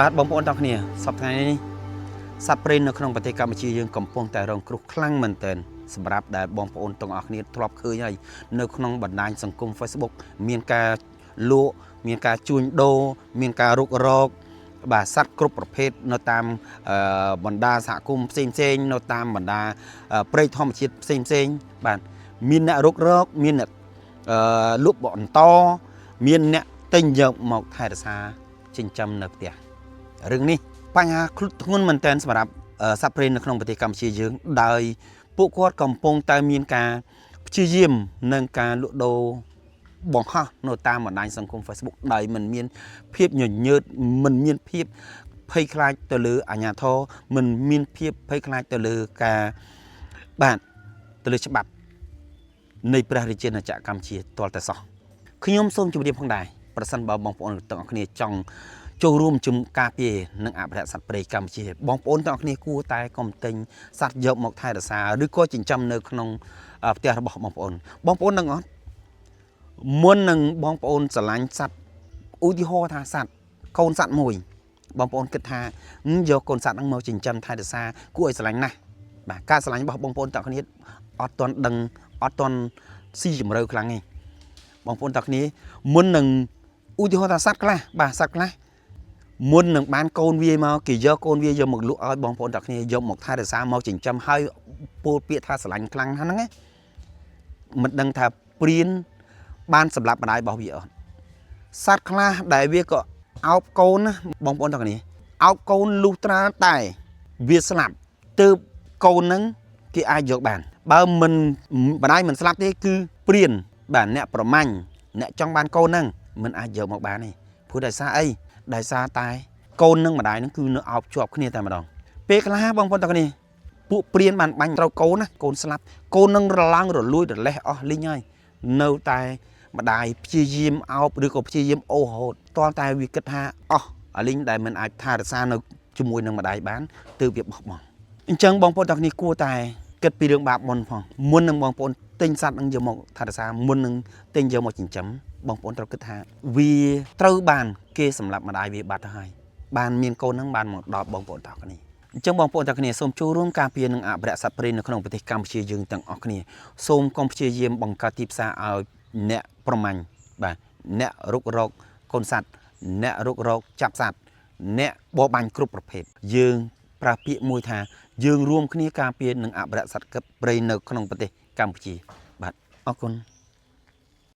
បាទបងប្អូនទាំងគ្នាសប្តាហ៍នេះសត្វព្រៃនៅក្នុងប្រទេសកម្ពុជាយើងកំពុងតែរងគ្រោះខ្លាំងមែនទែនសម្រាប់ដែលបងប្អូនទាំងអស់គ្នាធ្លាប់ឃើញហើយនៅក្នុងបណ្ដាញសង្គម Facebook មានការលក់មានការជួញដូរមានការរុករកបាទសត្វគ្រប់ប្រភេទនៅតាមបណ្ដាសហគមន៍ផ្សេងៗនៅតាមបណ្ដាព្រៃធម្មជាតិផ្សេងៗបាទមានអ្នករុករកមានអ្នកលក់បន្តមានអ្នកទិញយកមកថែរក្សាចិញ្ចឹមនៅផ្ទះរឿងនេះបញ្ហាធ្ងន់មែនទែនសម្រាប់សត្វព្រៃនៅក្នុងប្រទេសកម្ពុជាយើងដោយពួកគាត់កំពុងតែមានការព្យាយាមនឹងការលក់ដូរបង្ហោះនៅតាមបណ្ដាញសង្គម Facebook ដោយមិនមានភាពញញើតមិនមានភាពភ័យខ្លាចទៅលើអាជ្ញាធរមិនមានភាពភ័យខ្លាចទៅលើការបាទទៅលើច្បាប់នៃព្រះរាជាណាចក្រកម្ពុជាទាល់តែសោះខ្ញុំសូមជម្រាបផងដែរប្រសិនបើបងប្អូនទាំងអស់គ្នាចង់ចូលរួមជំនុំការពារនិងអភិរក្សសត្វព្រៃកម្ពុជាបងប្អូនទាំងអស់គ្នាគួរតែកុំទិញសត្វយកមកថែរក្សាឬក៏ចិញ្ចឹមនៅក្នុងផ្ទះរបស់បងប្អូនទាំងអស់មុននឹងបងប្អូនស្រឡាញ់សត្វឧទាហរណ៍ថាសត្វកូនសត្វមួយបងប្អូនគិតថាយកកូនសត្វហ្នឹងមកចិញ្ចឹមថែរក្សាគួរឲ្យស្រឡាញ់ណាស់បាទការស្រឡាញ់របស់បងប្អូនទាំងអស់គ្នាអត់ទាន់ដឹងអត់ទាន់ស៊ីជម្រៅខ្លាំងទេបងប្អូនទាំងអស់គ្នាមុននឹងឧទាហរណ៍ថាសត្វខ្លះបាទសត្វខ្លះមុននឹងបានកូនវាមកគេយកកូនវាយកមកលក់ឲ្យបងប្អូនទាំងគ្នាយកមកថែរក្សាមកចិញ្ចឹមហើយពោលពាក្យថាស្រឡាញ់ខ្លាំងហ្នឹងមិនដឹងថាព្រានបានសម្លាប់ម្ដាយរបស់វាអត់សត្វខ្លះដែលវាក៏អោបកូនណាបងប្អូនទាំងគ្នាអោបកូនលុះត្រាតែវាស្លាប់ទើបកូនហ្នឹងគេអាចយកបានបើមិនម្ដាយមិនស្លាប់ទេគឺព្រានបាទអ្នកប្រមាញ់អ្នកចង់បានកូនហ្នឹងមិនអាចយកមកបានទេព្រោះដោយសារអីដោយសារតែកូននិងម្ដាយនឹងគឺនៅអោបជាប់គ្នាតែម្ដងពេលខ្លះបងប្អូនទាំងគ្នាពួកព្រានបានបាញ់ត្រូវកូនណាកូនស្លាប់កូននឹងរឡងរលួយរលេះអស់លីងហើយនៅតែម្ដាយព្យាយាមអោបឬក៏ព្យាយាមអូររហូតតតែវាគិតថាអស់អាលីងដែលមិនអាចថែរក្សានៅជាមួយនឹងម្ដាយបានទើបវាបោះបង់អញ្ចឹងបងប្អូនទាំងគ្នាគួរតែគិតពីរឿងបាបមុនផងមុននឹងបងប្អូនទិញសត្វនឹងយកមកថែរក្សាមុននឹងទិញយកមកចិញ្ចឹមបងប្អូនត្រូវគិតថាវាត្រូវបានគេសម្លាប់ម្ដាយវាបាត់ទៅហើយបានមានកូននឹងបានមកដល់បងប្អូនទាំងគ្នាអញ្ចឹងបងប្អូនទាំងគ្នាសូមចូលរួមការពារនិងអភិរក្សសត្វព្រៃនៅក្នុងប្រទេសកម្ពុជាយើងទាំងអស់គ្នាសូមកុំព្យាយាមបង្កើតទីផ្សារឲ្យអ្នកប្រមាញ់បាទអ្នករុករកកូនសត្វអ្នករុករកចាប់សត្វអ្នកបរបាញ់គ្រប់ប្រភេទយើងប្រើពាក្យមួយថាយើងរួមគ្នាការពារនិងអភិរក្សសត្វព្រៃនៅក្នុងប្រទេសកម្ពុជាបាទអរគុណ